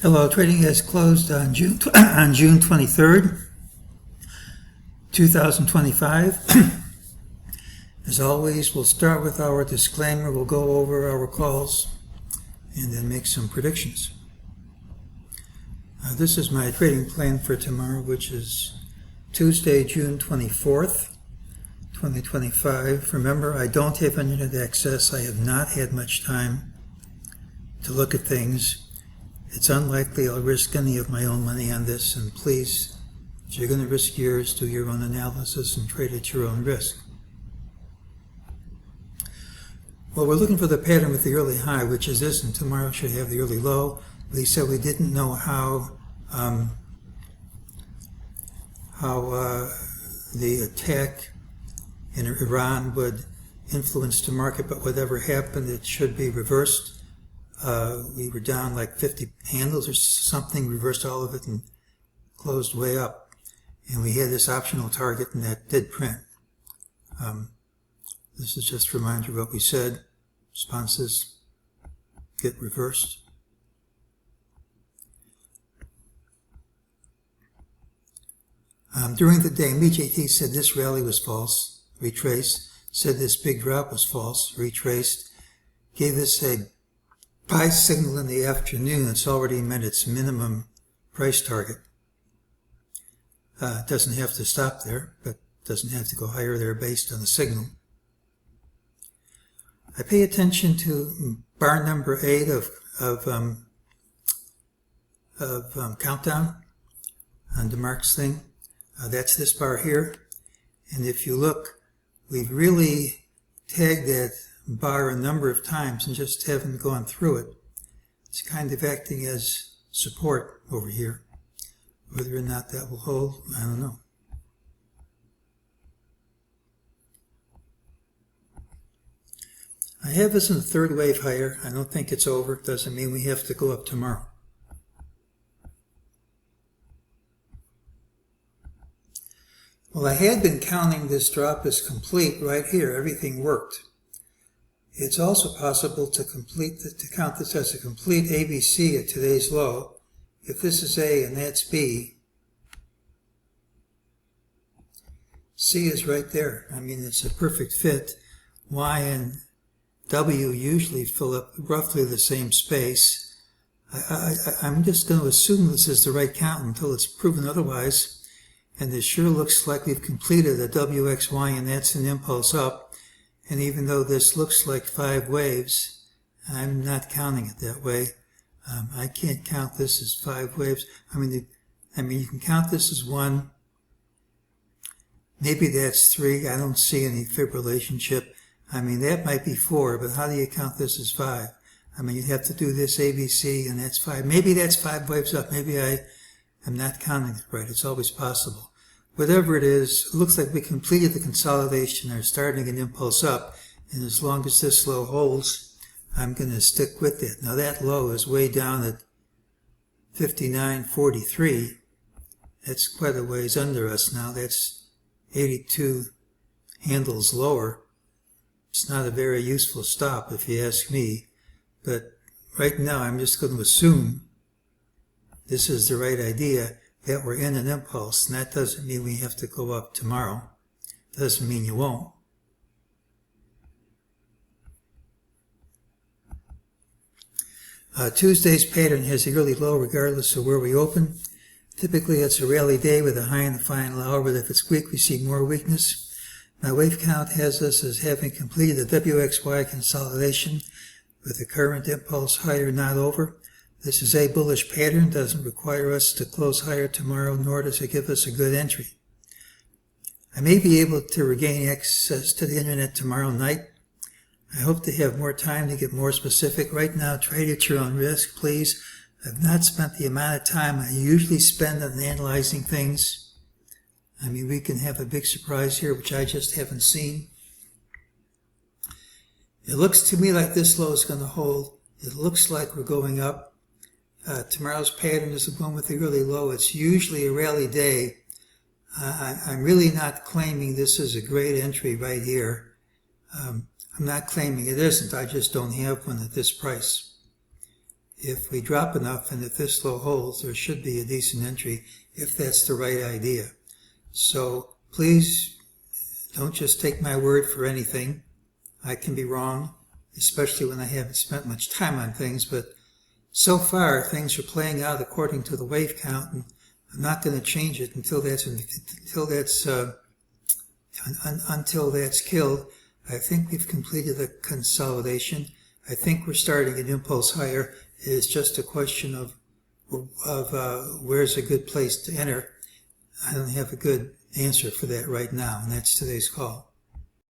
Hello, trading has closed on June 23rd, 2025. As always, we'll start with our disclaimer. We'll go over our calls and then make some predictions. This is my trading plan for tomorrow, which is Tuesday, June 24th, 2025. Remember, I don't have internet access. I have not had much time to look at things. It's unlikely I'll risk any of my own money on this, and please, if you're going to risk yours, do your own analysis and trade at your own risk. Well, we're looking for the pattern with the early high, which is this, and tomorrow should have the early low. We said we didn't know how the attack in Iran would influence the market, but whatever happened, it should be reversed. We were down like 50 handles or something, reversed all of it and closed way up. And we had this optional target, and that did print. This is just a reminder of what we said. Responses get reversed. During the day, MEJT said this rally was false, retraced, said this big drop was false, retraced, gave us a buy signal in the afternoon. It's already met its minimum price target. It doesn't have to stop there, but doesn't have to go higher there based on the signal. I pay attention to bar number 8 of countdown on DeMarc's thing. That's this bar here. And if you look, we've really tagged that bar a number of times and just haven't gone through it. It's kind of acting as support over here. Whether or not that will hold, I don't know. I have this in the third wave higher. I don't think it's over. It doesn't mean we have to go up tomorrow. Well, I had been counting this drop as complete right here. Everything worked. It's also possible to count this as a complete ABC at today's low. If this is A and that's B, C is right there. I mean, it's a perfect fit. Y and W usually fill up roughly the same space. I'm just going to assume this is the right count until it's proven otherwise. And this sure looks like we've completed a WXY, and that's an impulse up. And even though this looks like 5 waves, I'm not counting it that way. I can't count this as 5 waves. I mean, you can count this as 1. Maybe that's 3. I don't see any fib relationship. I mean, that might be 4, but how do you count this as 5? I mean, you'd have to do this ABC, and that's 5. Maybe that's 5 waves up. Maybe I am not counting it right. It's always possible. Whatever it is, it looks like we completed the consolidation or starting an impulse up, and as long as this low holds, I'm going to stick with it. Now that low is way down at 59.43. That's quite a ways under us now. That's 82 handles lower. It's not a very useful stop if you ask me, but right now I'm just going to assume this is the right idea, that we're in an impulse, and that doesn't mean we have to go up tomorrow. Doesn't mean you won't. Tuesday's pattern has a early low regardless of where we open. Typically it's a rally day with a high in the final hour, but if it's weak we see more weakness. My wave count has us as having completed the WXY consolidation with the current impulse higher not over. This is a bullish pattern, doesn't require us to close higher tomorrow, nor does it give us a good entry. I may be able to regain access to the internet tomorrow night. I hope to have more time to get more specific. Right now, trade at your own risk, please. I've not spent the amount of time I usually spend on analyzing things. I mean, we can have a big surprise here, which I just haven't seen. It looks to me like this low is going to hold. It looks like we're going up. Tomorrow's pattern is the one with the early low. It's usually a rally day. I'm really not claiming this is a great entry right here. I'm not claiming it isn't. I just don't have one at this price. if we drop enough and if this low holds, there should be a decent entry if that's the right idea. So please don't just take my word for anything. I can be wrong, especially when I haven't spent much time on things, but so far things are playing out according to the wave count, and I'm not going to change it until that's killed. I think we've completed the consolidation. I think we're starting an impulse higher. It's just a question of where's a good place to enter. I don't have a good answer for that right now, and that's today's call.